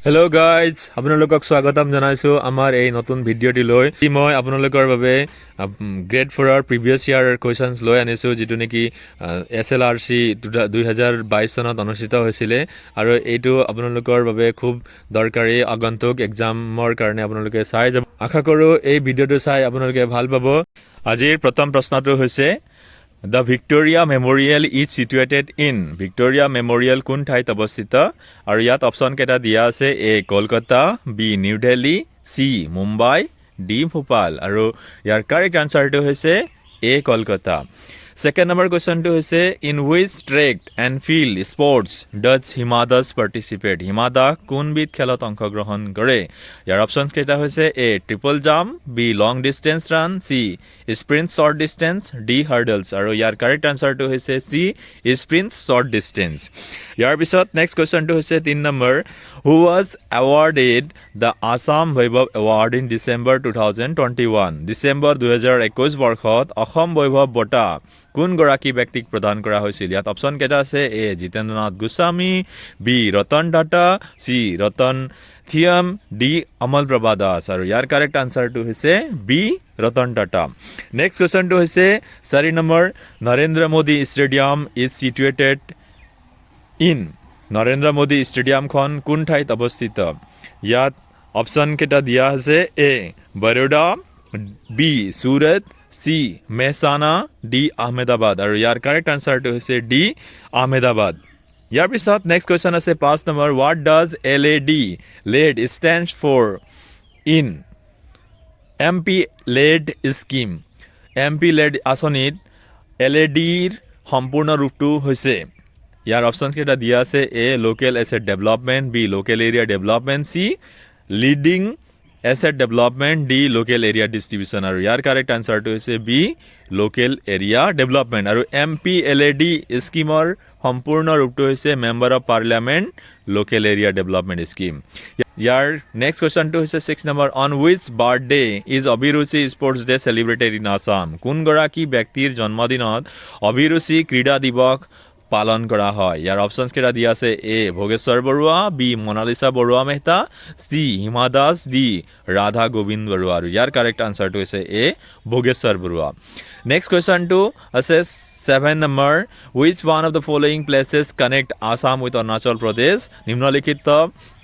Hello' guys, আপোনালোকক স্বাগতম জনাইছোঁ আমাৰ এই নতুন ভিডিঅ'টিলৈ। মই আপোনালোকৰ বাবে গ্ৰেড 4ৰ প্ৰিভিয়াছ ইয়াৰ কুৱেশ্যনছ লৈ আনিছোঁ, যিটো নেকি SLRC 2022 চনত অনুষ্ঠিত হৈছিলে আৰু এইটো আপোনালোকৰ বাবে খুব দৰকাৰী আগন্তুক এক্সামৰ কাৰণে আপোনালোকে চাই যাব। আশা কৰোঁ এই ভিডিঅ'টো চাই আপোনালোকে ভাল পাব। আজিৰ প্ৰথম প্ৰশ্নটো হৈছে The Victoria Memorial is situated in Victoria Memorial কোন ঠাইত অৱস্থিত আৰু ইয়াত অপশ্যন কেইটা দিয়া আছে A Kolkata, B New Delhi, C Mumbai, D Bhopal আৰু ইয়াৰ কাৰেক্ট আনচাৰটো হৈছে এ Kolkata. Second number question to হৈছে in which track and field sports does Hima Das participate? Hima Das কোনবিধ খেলত অংশগ্ৰহণ কৰে? ইয়াৰ অপশ্যনছ কেইটা হৈছে A triple jump, B long distance run, C sprint short distance, D hurdles আৰু ইয়াৰ কাৰেক্ট আনচাৰটো হৈছে চি স্প্ৰিণ্ট শ্বৰ্ট ডিষ্টেন্স। ইয়াৰ পিছত নেক্সট কুৱেশ্যনটো হৈছে 3 নম্বৰ who was awarded the Assam Baibhav award in December 2021? December 2021 বৰ্ষত অসম বৈভৱ বঁটা কোনগৰাকী ব্যক্তিক প্ৰদান কৰা হৈছিল? ইয়াত অপশ্যন কেইটা আছে A Jitendranath Goswami, B Ratan Tata, C Ratan Thiyam, D Amal Prabha Das আৰু ইয়াৰ কাৰেক্ট আনচাৰটো হৈছে বি ৰতন টাটা। নেক্সট কুৱেশ্যনটো হৈছে 4 নম্বৰ Narendra Modi stadium is situated in Narendra Modi ষ্টেডিয়ামখন কোন ঠাইত অৱস্থিত? ইয়াত অপশ্যন কেইটা দিয়া আছে A Baroda, B Surat, C Mehsana, D Ahmedabad আৰু ইয়াৰ কাৰেক্ট আনচাৰটো হৈছে ডি আহমেদাবাদ। ইয়াৰ পিছত নেক্সট কুৱেশ্যন আছে 5 number what does LED stands for in MP LED scheme? MP LED আঁচনিত LADৰ সম্পূৰ্ণ ৰূপটো হৈছে ইয়াৰ অপশ্যন কেইটা দিয়া আছে A local asset development, B local area development, C leading asset development, D local area distribution আৰু ইয়াৰ কাৰেক্ট আনচাৰটো হৈছে বি লোকেল এৰিয়া ডেভেলপমেণ্ট। আৰু MP LED স্কিমৰ সম্পূৰ্ণ ৰূপটো হৈছে member of parliament local area development scheme. ইয়াৰ নেক্সট কুৱেশ্যনটো হৈছে 6 নম্বৰ on which birthday is Abhiruchi sports day celebrated in Assam? কোনগৰাকী ব্যক্তিৰ জন্মদিনত অভিৰুচি ক্ৰীড়া দিৱস পালন কৰা হয়? ইয়াৰ অপশ্যনছ কেইটা দিয়া আছে A Bhogeswar Baruah, B Monalisa Baruah Mehta, C Hima Das, D Radha Gobinda Baruah আৰু ইয়াৰ কাৰেক্ট আনচাৰটো হৈছে এ ভোগেশ্বৰ বৰুৱা। নেক্সট কুৱেশ্যনটো আছে 7 নম্বৰ which one of the following places connect Assam with Arunachal Pradesh? নিম্নলিখিত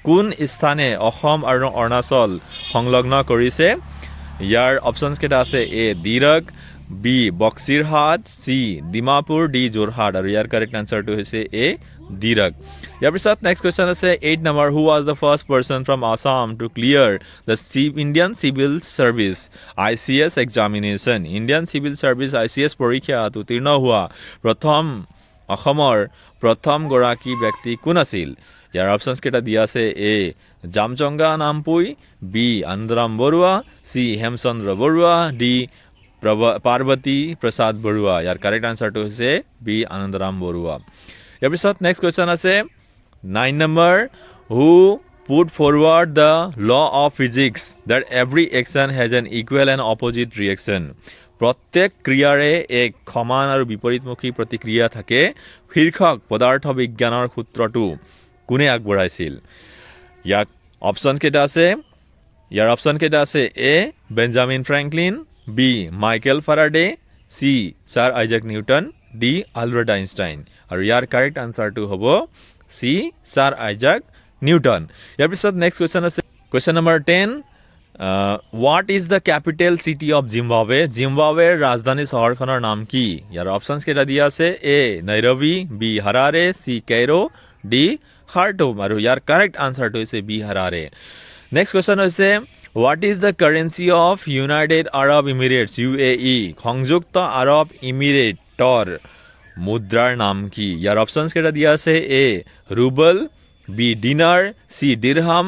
কোন স্থানে অসম আৰু অৰুণাচল সংলগ্ন কৰিছে? ইয়াৰ অপশ্যনছ কেইটা আছে A Dirak, B Boxirhat, C Dimapur, D Jorhat আৰু ইয়াৰ কাৰেক্ট আনচাৰটো হৈছে এ দিৰক। ইয়াৰ পিছত নেক্সট কুৱেশ্যন আছে 8 number who was the first person from Assam to clear the Indian civil service ICS examination? Indian civil service ICS পৰীক্ষাত উত্তীৰ্ণ হোৱা অসমৰ প্ৰথমগৰাকী ব্যক্তি কোন আছিল? ইয়াৰ অপশ্যনছ কেইটা দিয়া আছে A Jamchunga Nampui, B Anandaram Barua, C Hemchandra Barua, D Parbati Prasad Barua. ইয়াৰ কাৰেক্ট আনচাৰটো হৈছে বি আনন্দৰাম বৰুৱা। ইয়াৰ পিছত নেক্সট কুৱেশ্যন আছে 9 number who put forward the law of physics that every action has N equal and opposite reaction? প্ৰত্যেক ক্ৰিয়াৰে এক সমান আৰু বিপৰীতমুখী প্ৰতিক্ৰিয়া থাকে শীৰ্ষক পদাৰ্থ বিজ্ঞানৰ সূত্ৰটো কোনে আগবঢ়াইছিল? ইয়াত অপশ্যন কেইটা আছে A Benjamin Franklin, B Michael Faraday, C sir Isaac Newton, D Albert Einstein আৰু ইয়াৰ কাৰেক্ট আনচাৰটো হ'ব চি ছাৰ আইজাক নিউটন। ইয়াৰ পিছত নেক্সট কুৱেশ্যন আছে question number 10 what is the capital city of Zimbabwe? জিম্বাৱেৰ ৰাজধানী চহৰখনৰ নাম কি? ইয়াৰ অপশ্যনছ কেইটা দিয়া আছে A Nairobi, B Harare, C Cairo, D Khartoum আৰু ইয়াৰ কাৰেক্ট আনচাৰটো হৈছে বি হাৰাৰে। নেক্সট কুৱেশ্যন হৈছে what is the currency of United Arab Emirates UAE? সংযুক্ত আৰব ইমিৰেটৰ মুদ্ৰাৰ নাম কি? ইয়াৰ অপশ্যনছ কেইটা দিয়া আছে A rouble, B dinar, C dirham,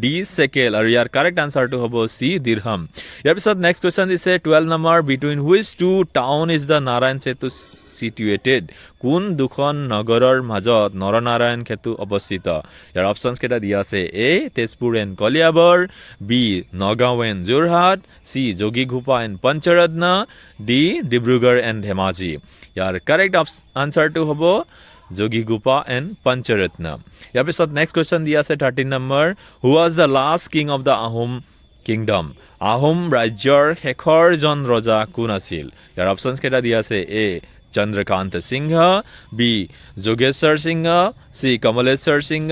D shekel আৰু ইয়াৰ কাৰেক্ট আনচাৰটো হ'ব চি দিৰহাম। ইয়াৰ পিছত নেক্সট কুৱেশ্যন দিছে 12 number between which two town is the Narayan Setu situated? কোন দুখন নগৰৰ মাজত নৰনাৰায়ণ সেতু অৱস্থিত? ইয়াৰ অপশ্যনছ কেইটা দিয়া আছে A Tezpur and Kaliabor, B Nagaon and Jorhat, C Jogighopa and Panchratna, D Dibrugarh and Dhemaji. ইয়াৰ কাৰেক্ট আনচাৰটো হ'ব Jogi Gupa and Pancharatna. ইয়াৰ পিছত next question দিয়া আছে 13 number. Who was the last king of the Ahom kingdom? Ahom ৰাজ্যৰ শেষৰজন ৰজা কোন আছিল? ইয়াৰ অপশনছ কেইটা দিয়া আছে A. Chandrakant Singh, B. Jogeshwar Singh, C. Kamaleswar Singh,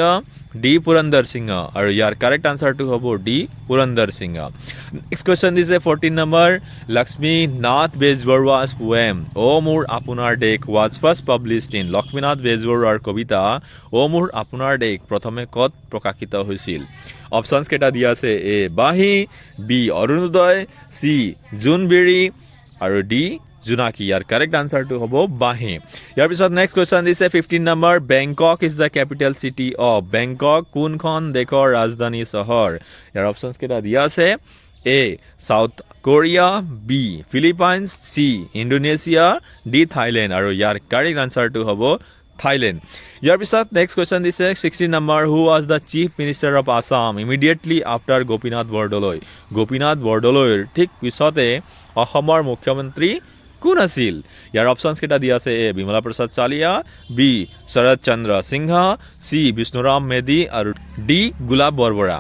D. Purandar সিংহ আৰু ইয়াৰ কাৰেক্ট আনসাৰটো হ'ব D. পুৰন্দৰ সিংহ। নেক্সট কুৱেশ্যন দিছে 14 নম্বৰ। লক্ষ্মী নাথ বেজবৰুৱা's poem অ মোৰ আপোনাৰ দেশ was first published in Lakshminath বেজবৰুৱাৰ কবিতা অ মোৰ আপোনাৰ দেশ প্ৰথমে ক'ত প্ৰকাশিত হৈছিল? অপশনছ কেইটা দিয়া আছে A. বাঁহী, B. অৰুণোদয়, C. জোনবিৰি আৰু D. জোনাকী। ইয়াৰ কাৰেক্ট আনসাৰটো হ'ব বাঁহী। ইয়াৰ পিছত নেক্সট কুৱেশ্যন দিছে 15 number. Bangkok is the capital city of Bangkok কোনখন দেশৰ ৰাজধানী চহৰ? ইয়াৰ অপশনছ কেইটা দিয়া আছে A. South Korea, B. Philippines, C. Indonesia, D. Thailand আৰু ইয়াৰ কাৰেক্ট আনসাৰটো হ'ব থাইলেণ্ড। ইয়াৰ পিছত নেক্সট কুৱেশ্যন দিছে 16 number. Who was the chief minister of Assam immediately after Gopinath Bordoloi? Gopinath বৰদলৈৰ ঠিক পিছতে অসমৰ মুখ্যমন্ত্ৰী কোন আছিল? ইয়াৰ অপশনছ কেইটা দিয়া আছে A. Bimala Prasad চালিয়া, B. Sarat Chandra Singh, C. Bishnuram Medhi আৰু D. গোলাপ বৰবৰা।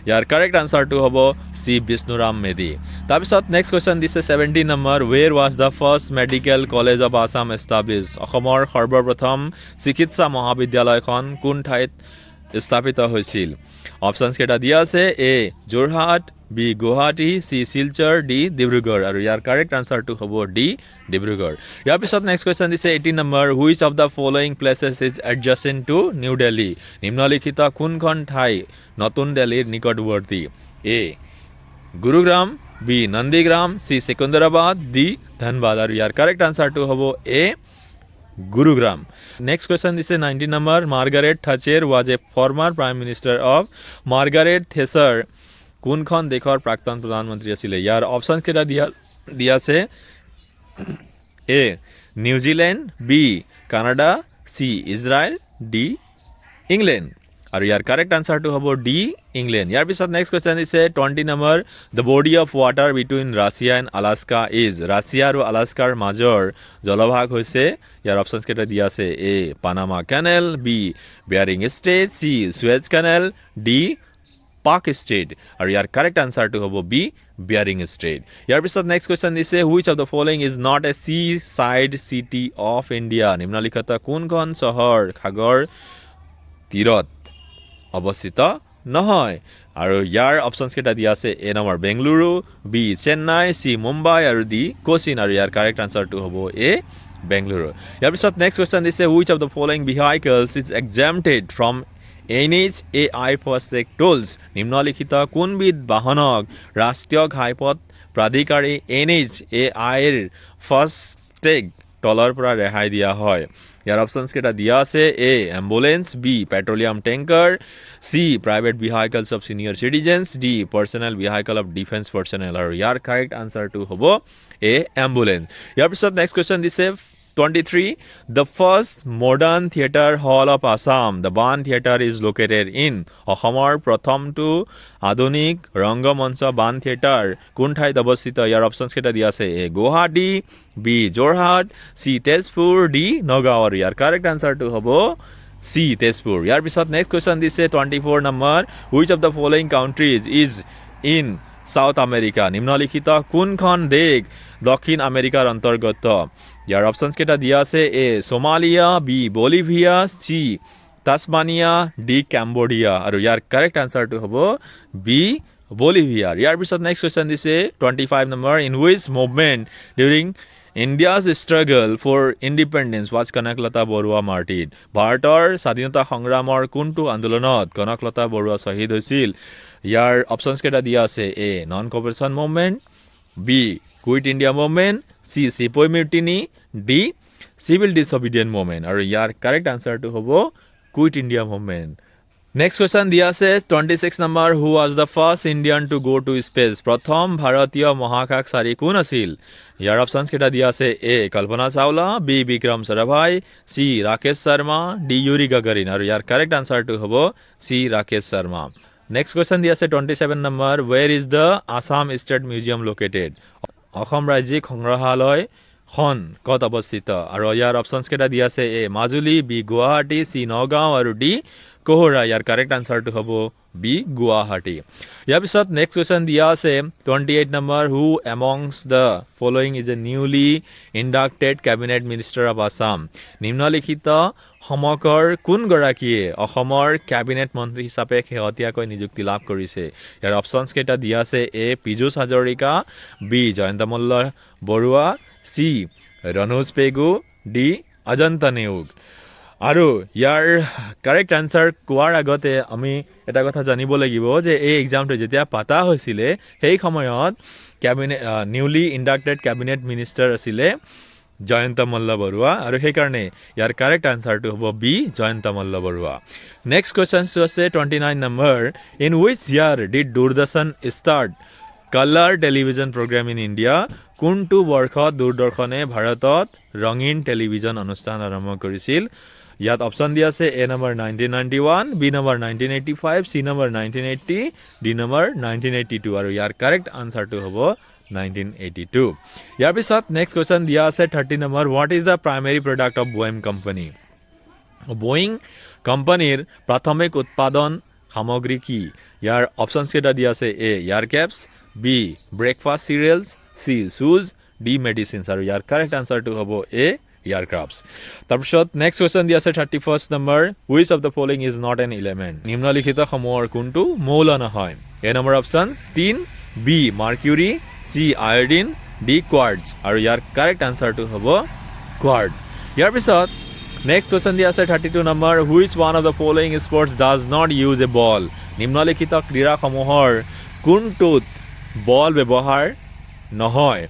ইয়াৰ কাৰেক্ট আনসাৰটো হ'ব C. বিষ্ণুৰাম মেধি। তাৰপিছত নেক্সট কুৱেশ্যন দিছে 17 number. Where was the first medical college of Assam establish? অসমৰ সৰ্বপ্ৰথম চিকিৎসা মহাবিদ্যালয়খন কোন ঠাইত স্থাপিত হৈছিল? অপশনছ কেইটা দিয়া আছে A. Jorhat, B. Guwahati, C. Silchar, D. Dibrugarh আৰু ইয়াৰ কাৰেক্ট আনসাৰটো হ'ব D. ডিব্ৰুগড়। ইয়াৰ পিছত নেক্সট কুৱেশ্যন দিছে 18 number. Which of the following places is adjacent to New Delhi? নিম্নলিখিত কোনখন ঠাই নতুন দিল্লীৰ নিকটৱৰ্তী? A. Gurugram, B. Nandigram, C. সেকেন্দ্ৰাবাদ, D. Dhanbad আৰু ইয়াৰ কাৰেক্ট আনসাৰটো হ'ব A. গুৰুগ্ৰাম। নেক্সট কুৱেশ্যন দিছে 19 number. Margaret Thatcher was a former prime minister of Margaret Thatcher কোনখন দেশৰ প্ৰাক্তন প্ৰধানমন্ত্ৰী আছিলে? ইয়াৰ অপশন কেইটা দিয়া আছে A. New Zealand, B. Canada, C. Israel, D. England আৰু ইয়াৰ কাৰেক্ট আনসাৰটো হ'ব D. ইংলেণ্ড। ইয়াৰ পিছত নেক্সট কুৱেশ্যন দিছে 20 number. The body of water between Russia and Alaska is? Russia আৰু আলাস্কাৰ মাজৰ জলভাগ হৈছে, ইয়াৰ অপশনছ কেইটা দিয়া আছে A. Panama canal, B. Bering strait, C. সুৱেজ কেনেল, D. পাক ষ্ট্ৰেইট আৰু ইয়াৰ কাৰেক্ট আনসাৰটো হ'ব B. Bering strait. ইয়াৰ পিছত নেক্সট কুৱেশ্যন দিছে which of the following is not a sea side city of India? নিম্নলিখিত কোনখন চহৰ সাগৰ তীৰত অৱস্থিত নহয়? আৰু ইয়াৰ অপশনছ কেইটা দিয়া আছে A number Bengaluru, B. Chennai, C. Mumbai আৰু D. কোচিন আৰু ইয়াৰ কাৰেক্ট আনসাৰটো হ'ব A. বেংগলুৰু। ইয়াৰ পিছত নেক্সট কুৱেশ্যন দিছে which of the following vehicles is exempted from NHAI FASTag tolls? নিম্নলিখিত কোনবিধ বাহনক ৰাষ্ট্ৰীয় ঘাইপথ প্ৰাধিকাৰী NHAIৰ ফাষ্টেগ টলৰ পৰা ৰেহাই দিয়া হয়? ইয়াৰ অপশনছ কেইটা দিয়া আছে A. Ambulance, B. Petroleum tanker, C. Private vehicles of senior citizens, D. Personnel vehicle of defence personnel আৰু ইয়াৰ কাৰেক্ট আনসাৰটো হ'ব A. এম্বুলেন্স। ইয়াৰ পিছত নেক্সট কুৱেশ্যন দিছে 23. The first modern theatre hall of Assam, the Ban Theatre, is located in? অসমৰ প্ৰথমটো আধুনিক ৰংগমঞ্চ বান থিয়েটাৰ কোন ঠাইত অৱস্থিত? ইয়াৰ অপশনছ কেইটা দিয়া আছে A. Guwahati, B. Jorhat, C. Tezpur, D. Nagaon আৰু ইয়াৰ কাৰেক্ট আনসাৰটো হ'ব C. তেজপুৰ। ইয়াৰ পিছত নেক্সট কুৱেশ্যন দিছে 24 number. Which of the following countries is in South America? নিম্নলিখিত কোনখন দেশ দক্ষিণ আমেৰিকাৰ অন্তৰ্গত? ইয়াৰ অপশনছ কেইটা দিয়া আছে A. Somalia, B. Bolivia, C. তাছমানিয়া, D. Cambodia আৰু ইয়াৰ কাৰেক্ট আনসাৰটো হ'ব B. বলিভিয়া। ইয়াৰ পিছত নেক্সট কুৱেশ্যন দিছে 25 number. In which movement during India's struggle for independence was Kanaklata Barua martyred? ভাৰতৰ স্বাধীনতা সংগ্ৰামৰ কোনটো আন্দোলনত কনকলতা বৰুৱা শ্বহীদ হৈছিল? ইয়াৰ অপশনছ কেইটা দিয়া আছে A. Non cooperation movement, B. Quit India movement, C. Sepoy mutiny, D. Civil disobedient movement আৰু ইয়াৰ কাৰেক্ট আনসাৰটো হ'ব quit India movement. Next question দিয়া আছে 26 number. Who was the first Indian to go' to space? প্ৰথম ভাৰতীয় মহাকাশচাৰী কোন আছিল? ইয়াৰ অপশনছ কেইটা দিয়া আছে A. Kalpana Chawla, B. Vikram Sarabhai, C. Rakesh Sharma, D. ইউৰি গাগাৰিন আৰু ইয়াৰ কাৰেক্ট আনসাৰটো হ'ব C. Rakesh Sharma. Next question দিয়া আছে 27 number. Where is the Assam state museum located? Assam ৰাজ্যিক সংগ্ৰহালয় খন ক'ত অৱস্থিত আৰু ইয়াৰ অপশ্যনছ কেইটা দিয়া আছে এ মাজুলী, বি গুৱাহাটী, চি নগাঁও আৰু ডি কোহৰা। ইয়াৰ কাৰেক্ট আনচাৰটো হ'ব বি গুৱাহাটী। ইয়াৰ পিছত নেক্সট কুৱেশ্যন দিয়া আছে 28 number, who amongst the following is a newly inducted cabinet minister of Assam. নিম্নলিখিত সমকৰ কোনগৰাকীয়ে অসমৰ কেবিনেট মন্ত্ৰী হিচাপে শেহতীয়াকৈ নিযুক্তি লাভ কৰিছে। ইয়াৰ অপশ্যনছ কেইটা দিয়া আছে এ Piyush Hazarika, B Jayanta Malla Barua, C Ranoj Pegu, D Ajanta Neog. আৰু ইয়াৰ কাৰেক্ট আনচাৰ কোৱাৰ আগতে আমি এটা কথা জানিব লাগিব যে এই এক্সামটো যেতিয়া পাতা হৈছিলে সেই সময়ত নিউলি ইণ্ডাক্টেড কেবিনেট মিনিষ্টাৰ আছিলে জয়ন্ত মল্ল বৰুৱা আৰু সেইকাৰণে ইয়াৰ কাৰেক্ট আনচাৰটো হ'ব বি জয়ন্ত মল্ল বৰুৱা। নেক্সট কুৱেশ্যনটো আছে 29 number, in which year did Doordarshan start colour television programme in India. কোনটো বৰ্ষত দূৰদৰ্শনে ভাৰতত ৰঙীন টেলিভিজন অনুষ্ঠান আৰম্ভ কৰিছিল। ইয়াত অপশ্যন দিয়া আছে A number 1991, B number 1985, C number 1980, D number 1982 আৰু ইয়াৰ কাৰেক্ট আনচাৰটো হ'ব 1982। ইয়াৰ পিছত নেক্সট কুৱেশ্যন দিয়া আছে 30 number, what is the primary product of Boeing company. Boeing কোম্পানীৰ প্ৰাথমিক উৎপাদন সামগ্ৰী কি। ইয়াৰ অপশ্যনছ কেইটা দিয়া আছে A ear caps, B breakfast cereals, C শ্বুজ, ডি মেডিচিনছ আৰু ইয়াৰ কাৰেক্ট আনচাৰটো হ'ব এ এয়াৰক্ৰাফ্টছ। তাৰপিছত নেক্সট কুৱেশ্যন দিয়া আছে 31 number, which of the following is not an element. নিম্নলিখিত সমূহৰ কোনটো মৌল নহয়। A number options 3, B mercury, C iodine, D quartz আৰু ইয়াৰ কাৰেক্ট আনচাৰটো হ'ব কোৱাৰ্টছ। ইয়াৰ পিছত নেক্সট কুৱেশ্যন দিয়া আছে 32 number, which one of the following sports does not use a ball. নিম্নলিখিত ক্ৰীড়াসমূহৰ কোনটোত বল ব্যৱহাৰ নহয়।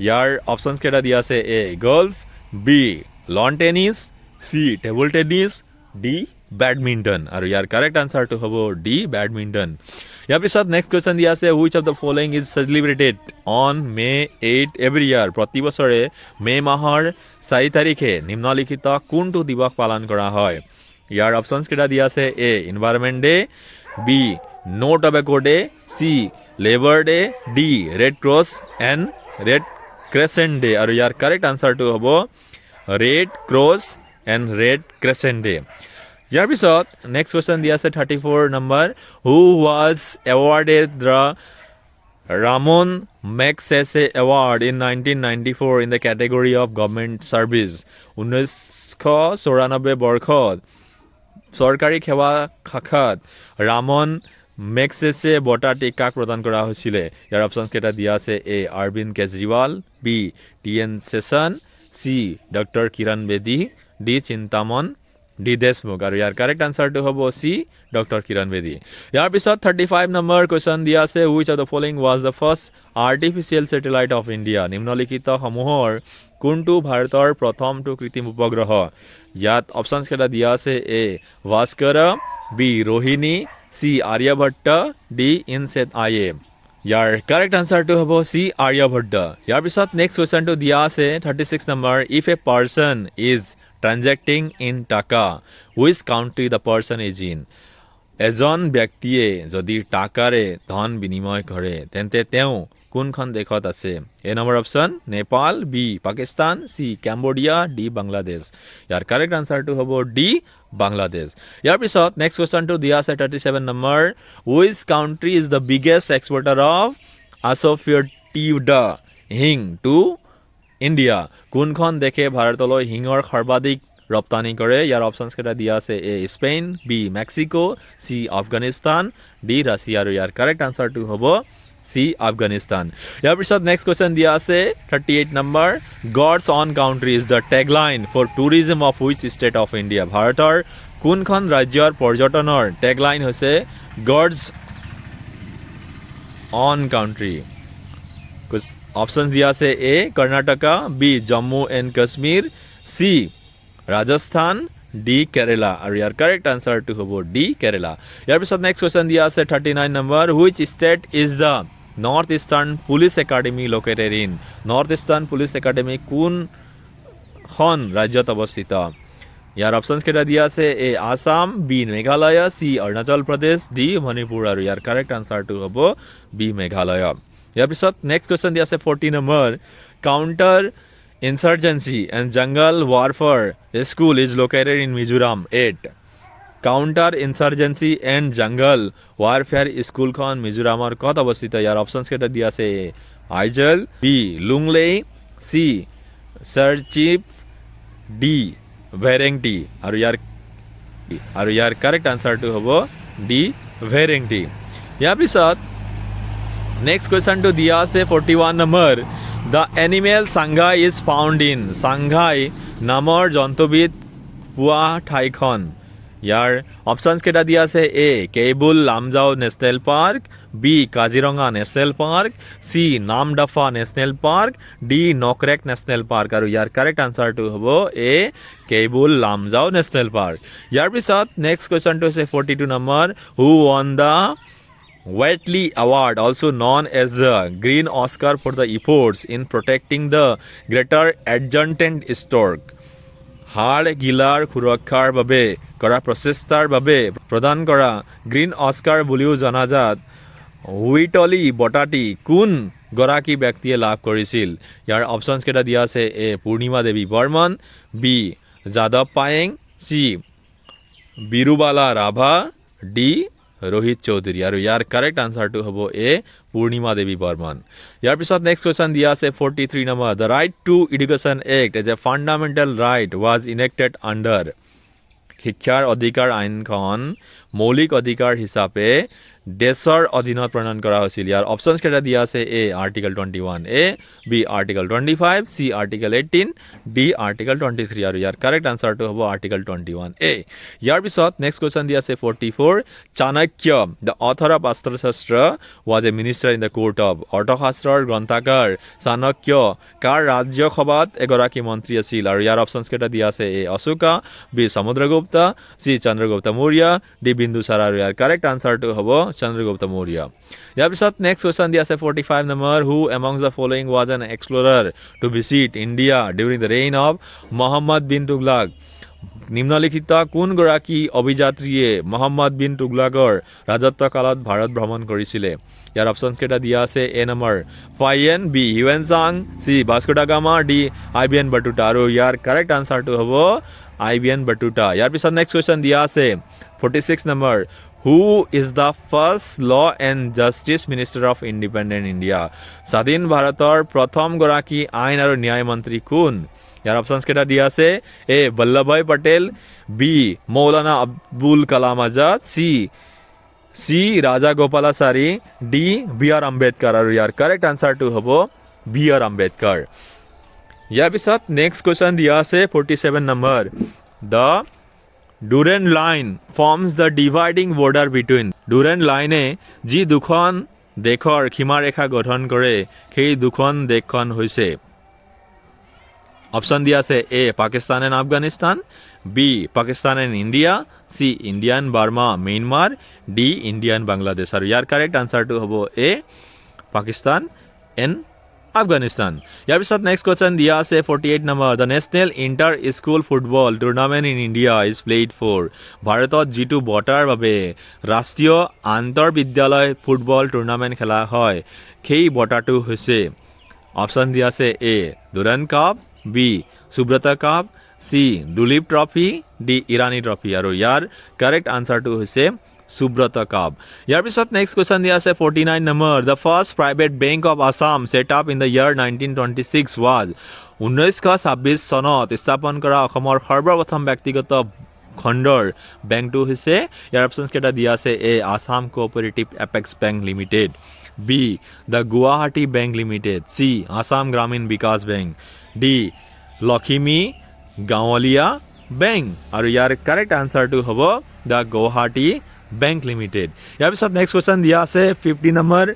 ইয়াৰ অপশ্যনছ কেইটা দিয়া আছে A golf, B lawn tennis, C table tennis, D badminton আৰু ইয়াৰ কাৰেক্ট আনচাৰটো হ'ব ডি বেডমিণ্টন। ইয়াৰ পিছত নেক্সট কুৱেশ্যন দিয়া আছে, which of the following is celebrated on May 8 every year. প্ৰতি বছৰে মে মাহৰ 4 তাৰিখে নিম্নলিখিত কোনটো দিৱস পালন কৰা হয়। ইয়াৰ অপশ্যনছ কেইটা দিয়া আছে A environment day, B no tobacco day, C labour day, D red cross and red crescent day আৰু ইয়াৰ কাৰেক্ট আনচাৰটো হ'ব red cross and red crescent day. ইয়াৰ পিছত নেক্সট কুৱেশ্যন দিয়া আছে 34 number, who was awarded the Ramon Magsaysay award in 1994 in the category of government service. 1994 বৰ্ষত চৰকাৰী সেৱা শাখাত ৰামন মেগছেছে বঁটাটি কাক প্ৰদান কৰা হৈছিলে। ইয়াৰ অপশ্যন কেইটা দিয়া আছে A Arvind Kejriwal, B T N. Seshan, C doctor Kiran Bedi, D Chintaman, D Deshmukh আৰু ইয়াৰ কাৰেক্ট আনচাৰটো হ'ব চি ডক্টৰ কিৰণ বেদী। ইয়াৰ পিছত 35 নম্বৰ কুৱেশ্যন দিয়া আছে, which of the following was the first artificial satellite of India. নিম্নলিখিত সমূহৰ কোনটো ভাৰতৰ প্ৰথমটো কৃত্ৰিম উপগ্ৰহ। ইয়াত অপশ্যনছ কেইটা দিয়া আছে A Bhaskara, B Rohini, C Aryabhata, D INSAT I A. ইয়াৰ কাৰেক্ট আনচাৰটো হ'ব চি আৰ্যভট্ট। ইয়াৰ পিছত নেক্সট কুৱেশ্যনটো দিয়া আছে 36 number, if a person is transacting in taka, which country the person is in. এজন ব্যক্তিয়ে যদি টাকাৰে ধন বিনিময় কৰে তেন্তে তেওঁ কোনখন দেশত আছে। A number option Nepal, B Pakistan, C Cambodia, D Bangladesh. ইয়াৰ কাৰেক্ট আনচাৰটো হ'ব ডি বাংলাদেশ। ইয়াৰ পিছত নেক্সট কুৱেশ্যনটো দিয়া আছে 37 number, which country is the biggest exporter of asafoetida hing to India. কোনখন দেশে ভাৰতলৈ হিঙৰ সৰ্বাধিক ৰপ্তানি কৰে। ইয়াৰ অপশ্যনছ কেইটা দিয়া আছে A Spain, B Mexico, C Afghanistan, D Russia আৰু ইয়াৰ কাৰেক্ট আনচাৰটো হ'ব চি আফগানিস্তান। ইয়াৰ পিছত নেক্সট কুৱেশ্যন দিয়া আছে 38 number, God's own country is the tagline for tourism of which state of India. ভাৰতৰ কোনখন ৰাজ্যৰ পৰ্যটনৰ টেগলাইন হৈছে গডছ অন কাউণ্ট্ৰি। অপশ্যন দিয়া আছে A Karnataka, B Jammu and Kashmir, C Rajasthan, D Kerala আৰু ইয়াৰ কাৰেক্ট আনচাৰটো হ'ব ডি কেৰেলা। ইয়াৰ পিছত নেক্সট কুৱেশ্যন দিয়া আছে 39 number, which state is the north eastern police academy located in. North eastern police academy কোনখন ৰাজ্যত অৱস্থিত। ইয়াৰ অপশ্যনছ কেইটা দিয়া আছে A Assam, B Meghalaya, C Arunachal Pradesh, D Manipur আৰু ইয়াৰ কাৰেক্ট আনচাৰটো হ'ব বি মেঘালয়। ইয়াৰ পিছত নেক্সট কুৱেশ্যন দিয়া আছে 40 number, counter Insurgency and Jungle Warfare School is located in Mizoram. 8. Counter Insurgency and Jungle Warfare School খন মিজোৰামৰ ক'ত অৱস্থিত ইয়াৰ অপচনছ কেইটা দিয়া আছে আইজল বি লুংলেই সি সাৰচিপ ডি ভেৰেংটি আৰু ইয়াৰ কাৰেক্ট আনসাৰটো হ'ব ডি ভেৰেংটি ইয়াৰ পিছত নেক্সট কুৱেশ্যনটো দিয়া আছে 41 number the animal sangai is found in সাংঘাই নামৰ জন্তুবিধ পোৱা ঠাইখন ইয়াৰ অপচনছ কেইটা দিয়া আছে A Keibul Lamjao national park B Kaziranga national park C Namdapha national park D Nokrek national park আৰু ইয়াৰ কাৰেক্ট আনসাৰটো হ'ব A Keibul Lamjao national park ইয়াৰ পিছত নেক্সট কুৱেশ্যনটো হৈছে 42 number who won the Whitley Award, also known as the Green Oscar for the efforts in protecting the greater adjacent stork. হাড় গিলাৰ সুৰক্ষাৰ বাবে কৰা প্ৰচেষ্টাৰ বাবে প্ৰদান কৰা গ্ৰীণ অস্কাৰ বুলিও জনাজাত হুইটলি বঁটাটি কোন গৰাকী ব্যক্তিয়ে লাভ কৰিছিল ইয়াৰ অপচনছ কেইটা দিয়া আছে এ পূৰ্ণিমা দেৱী বৰ্মন বি যাদৱ পায়েং চি বিৰুবালা ৰাভা ডি रोहित चौधरी और यार करेक्ट आंसर टू हबो ए पूर्णिमा देवी बर्मन यार पिছত नेक्स्ट क्वेश्चन दिया আছে 43 number the right to education act as a fundamental right was enacted under শিক্ষাৰ অধিকাৰ আইনখন মৌলিক অধিকাৰ হিচাপে দেশৰ অধীনত প্ৰণয়ন কৰা হৈছিল ইয়াৰ অপচনছ কেইটা দিয়া আছে A article 21 A B article 25 C article 18 D article 23 আৰু ইয়াৰ কাৰেক্ট আনসাৰটো হ'ব আৰ্টিকল 21 এ ইয়াৰ পিছত নেক্সট কোৱেশ্যন দিয়া আছে 44 চাণক্য দ্য অথৰ অফ অস্ত্ৰশস্ত্ৰ was a minister in the court of অৰ্থশাস্ত্ৰৰ গ্ৰন্থাকাৰ চাণক্য কাৰ ৰাজ্যসভাত এগৰাকী মন্ত্ৰী আছিল আৰু ইয়াৰ অপচনছ কেইটা দিয়া আছে A Ashoka B Samudragupta C Chandragupta Maurya D Bindusara আৰু ইয়াৰ কাৰেক্ট আনসাৰটো হ'ব Chandragupta Maurya. ইয়াৰ পিছত নেক্সট কোৱেশ্যন দিয়া আছে 45 number who amongst the following was an explorer to visit India during the reign of Muhammad bin Tughlaq নিম্নলিখিত কোন গৰাকী অভিযাত্ৰীয়ে মহম্মদ বিন তুগলাকৰ ৰাজত্বকালত ভাৰত ভ্ৰমণ কৰিছিলে ইয়াৰ অপচনছ কেইটা দিয়া আছে এ নম্বৰ ফাইয়েন বি হিউৱেনচাং C Vasco da Gama D Ibn Battuta আৰু ইয়াৰ কাৰেক্ট আনসাৰটো হ'ব আইবিএন বাটুটা ইয়াৰ পিছত নেক্সট কুৱেশ্যন দিয়া আছে 46 number Who is the first law and justice minister of independent India? স্বাধীন ভাৰতৰ প্ৰথম গৰাকী আইন আৰু ন্যায় মন্ত্ৰী কোন ইয়াৰ অপচনছ কেইটা দিয়া আছে এ বল্লভভাই পটেল বি মৌলানা আবুল কালাম আজাদ চি ৰাজা Gopalachari D B R Ambedkar আৰু ইয়াৰ কাৰেক্ট আনসাৰটো হ'ব বি আৰ আম্বেদকাৰ ইয়াৰ পিছত নেক্সট কুৱেশ্যন দিয়া আছে 47 number the Durand line forms the dividing border between Durand line যি দুখন দেশৰ সীমাৰেখা গঠন কৰে সেই দুখন দেশখন হৈছে অপচন দিয়া আছে A Pakistan and Afghanistan B Pakistan and India C Indian Burma Myanmar D Indian Bangladesh আৰু ইয়াৰ কাৰেক্ট আনসাৰটো হ'ব এ পাকিস্তান এণ্ড আফগানিস্তান ইয়াৰ পিছত নেক্সট কুৱেশ্যন দিয়া আছে 48 number the national inter school football tournament in India is played for ভাৰতত যিটো বঁটাৰ বাবে ৰাষ্ট্ৰীয় আন্তঃ বিদ্যালয় ফুটবল টুৰ্ণামেণ্ট খেলা হয় সেই বঁটাটো হৈছে অপচন দিয়া আছে A Durand cup B Subroto cup C Duleep trophy D Irani trophy আৰু ইয়াৰ কাৰেক্ট আনসাৰটো হৈছে সুব্ৰত কাপ ইয়াৰ পিছত নেক্সট কুৱেশ্যন দিয়া আছে 49 number the first private bank of Assam set up in the year 1926 was 1926 চনত স্থাপন কৰা অসমৰ সৰ্বপ্ৰথম ব্যক্তিগত খণ্ডৰ বেংকটো হৈছে ইয়াৰ অপচনছ কেইটা দিয়া আছে A Assam cooperative apex bank limited B the Guwahati bank limited C Assam Gramin Vikash bank D Lakhimi Gaonlia bank আৰু ইয়াৰ কাৰেক্ট আনসাৰটো হ'ব দ্য গুৱাহাটী বেংক লিমিটেড ইয়াৰ পিছত নেক্সট কুৱেশ্যন দিয়া আছে 50 number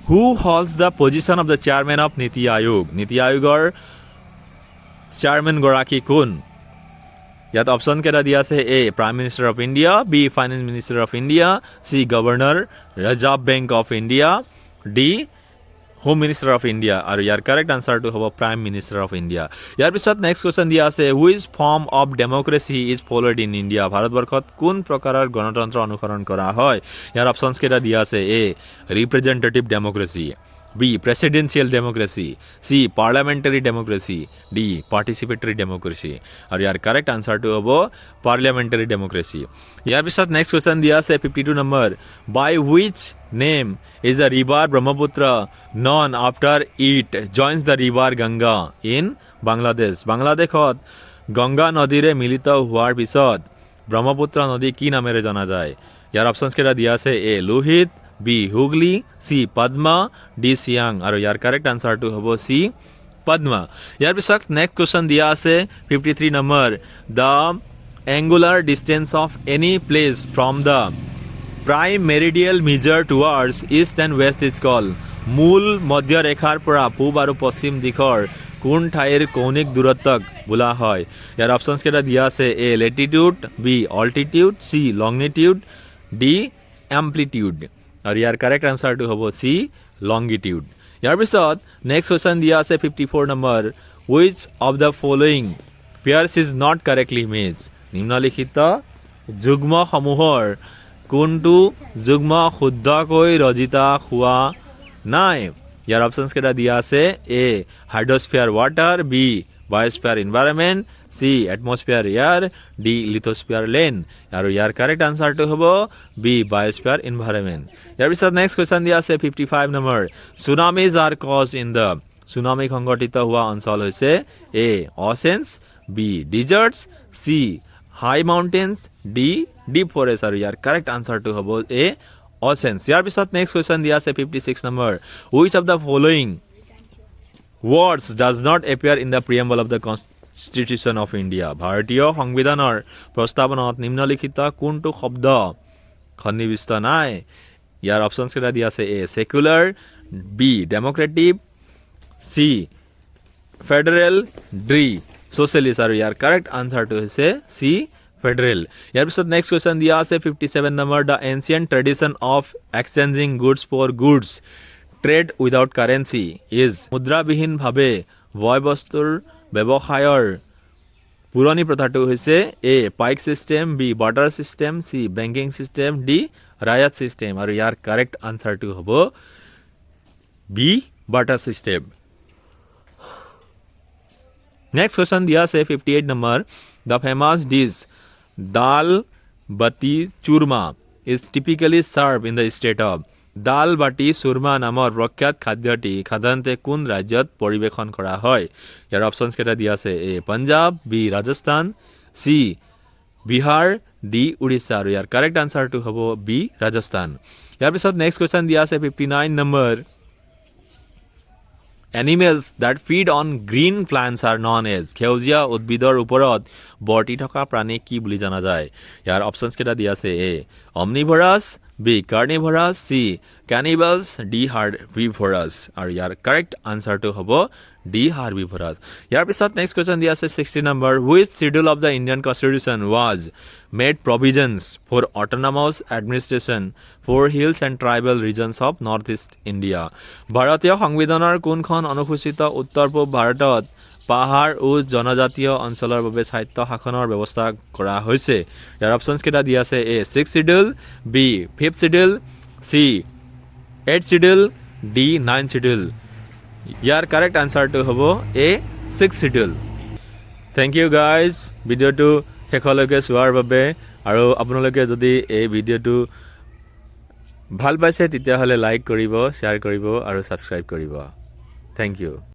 who holds the position of the chairman of NITI আয়োগৰ চেয়াৰমেন গৰাকী কোন ইয়াত অপচন কেইটা দিয়া আছে A prime minister of India B finance minister of India C governor reserve bank of India D home minister of India আৰু ইয়াৰ correct আনসাৰটো হ'ব প্ৰাইম মিনিষ্টাৰ অফ ইণ্ডিয়া ইয়াৰ পিছত নেক্সট কুৱেশ্যন দিয়া আছে which form of democracy is followed in India ভাৰতবৰ্ষত কোন প্ৰকাৰৰ গণতন্ত্ৰ অনুসৰণ কৰা হয় ইয়াৰ অপচনছ কেইটা দিয়া আছে A representative democracy B. Presidential democracy. C. Parliamentary democracy. D. Participatory democracy. Or your correct answer to abo parliamentary democracy. Here pisat next question diya ase 52 number. By which name is the river Brahmaputra known after it joins the river Ganga in Bangladesh? Bangladeshot Ganga নদীৰে মিলিত হোৱাৰ পিছত ব্ৰহ্মপুত্ৰ নদী কি নামেৰে জনা যায়? ইয়াৰ অপশনছ কেইটা দিয়া আছে এ লোহিত, বি হুগলি, সি পদ্মা, ডি সিয়াং আৰু ইয়াৰ কাৰেক্ট আনসাৰটো হ'ব সি পদ্মা। ইয়াৰ পিছত নেক্সট কুৱেশ্যন দিয়া আছে 53 number the angular distance of any place from the prime meridian measure towards east and west is called মূল মধ্যৰেখাৰ পৰা পূব আৰু পশ্চিম দিশৰ কোন ঠাইৰ কৌণিক দূৰত্বক বোলা হয়? ইয়াৰ অপশনছ কেইটা দিয়া আছে এ লেটিটিউড, বি অল্টিটিউড, সি লংনিটিউড, ডি এম্প্লিটিউড আৰু ইয়াৰ কাৰেক্ট আনসাৰটো হ'ব সি লংগিটিউড। ইয়াৰ পিছত নেক্সট কুৱেশ্যন দিয়া আছে 54 number which of the following pairs is not correctly matched? নিম্নলিখিত যুগ্মসমূহৰ কোনটো যুগ্ম শুদ্ধকৈ ৰজিতা হোৱা নাই? ইয়াৰ অপশনছ কেইটা দিয়া আছে এ হাইড্ৰস্ফিয়াৰ ৱাটাৰ, বি বায়োস্ফিয়াৰ এনভাইৰনমেণ্ট, সি এটমস্ফিয়াৰ এয়াৰ, ডি লিথোস্ফিয়াৰ লেণ্ড আৰু ইয়াৰ কাৰেক্ট আনসাৰটো হ'ব বি বায়োস্ফিয়াৰ এনভাইৰনমেণ্ট। ইয়াৰ পিছত নেক্সট কুৱেশ্যন দিয়া আছে 55 number tsunamis are caused in the tsunami সংঘটিত হোৱা অঞ্চল হৈছে A oceans, B deserts, C high mountains, D deep forest আৰু ইয়াৰ কাৰেক্ট আনসাৰটো হ'ব এ অচেন্স। ইয়াৰ পিছত নেক্সট কুৱেশ্যন দিয়া আছে 56 number which of the following words does not appear in the preamble of the Constitution of India? ভাৰতীয় সংবিধানৰ প্ৰস্তাৱনাত নিম্নলিখিত কোনটো শব্দ সন্নিৱিষ্ট নাই? ইয়াৰ অপশনছ কেইটা দিয়া আছে এ সেকুলাৰ, বি ডেমক্ৰেটিক, সি ফেডাৰেল, ডি সোশ্যালিষ্ট আৰু ইয়াৰ কাৰেক্ট আনসাৰটো হৈছে সি ফেডাৰেল। ইয়াৰ পিছত নেক্সট কুৱেশ্যন দিয়া আছে 57 number the ancient tradition of exchanging goods for goods trade without currency is মুদ্ৰাবিহীনভাৱে বয় বস্তুৰ ব্যৱসায়ৰ পুৰণি প্ৰথাটো হৈছে A paik system, B barter system, C banking system, D ryot system আৰু ইয়াৰ কাৰেক্ট আনসাৰটো হ'ব B barter system. Next question দিয়া আছে 58 number the famous dish dal baati churma is typically serve in the state of dal baati চুৰমা নামৰ প্ৰখ্যাত খাদ্যটি সাধাৰণতে কোন ৰাজ্যত পৰিৱেশন কৰা হয়? ইয়াৰ অপশনছ কেইটা দিয়া আছে A Punjab, B Rajasthan, C Bihar, D Orissa আৰু ইয়াৰ কাৰেক্ট আনসাৰটো হ'ব বি ৰাজস্থান। ইয়াৰ পিছত নেক্সট কুৱেশ্যন দিয়া আছে 59 number animals that feed on green plants are known as সেউজীয়া উদ্ভিদৰ ওপৰত বৰ্তি থকা প্ৰাণী কি বুলি জনা যায়? ইয়াৰ অপশনছ কেইটা দিয়া আছে এ অমনিভৰাছ, বি কাৰ্নিভৰাছ, চি কেনিবেলছ, ডি হাৰ্বিভৰাছ আৰু ইয়াৰ কাৰেক্ট আনসাৰটো হ'ব ডি হাৰ্বিভৰাছ। ইয়াৰ পিছত নেক্সট কুৱেশ্যন দিয়া আছে 60 number which schedule of the Indian constitution was made provisions for autonomous administration for hills and tribal regions of north east India? ভাৰতীয় সংবিধানৰ কোনখন অনুসূচিত উত্তৰ পূব ভাৰতত পাহাৰ ও জনজাতীয় অঞ্চলৰ বাবে স্বায়ত্ত শাসনৰ ব্যৱস্থা কৰা হৈছে? ইয়াৰ অপশনছ কেইটা দিয়া আছে A 6th schedule, B 5th schedule, C 8th schedule, D 9th schedule. ইয়াৰ কাৰেক্ট আনসাৰটো হ'ব A 6th schedule. Thank you guys ভিডিঅ'টো শেষলৈকে চোৱাৰ বাবে আৰু আপোনালোকে যদি এই ভিডিঅ'টো ভাল পাইছে তেতিয়াহ'লে লাইক কৰিব, শ্বেয়াৰ কৰিব আৰু ছাবস্ক্ৰাইব কৰিব। Thank U.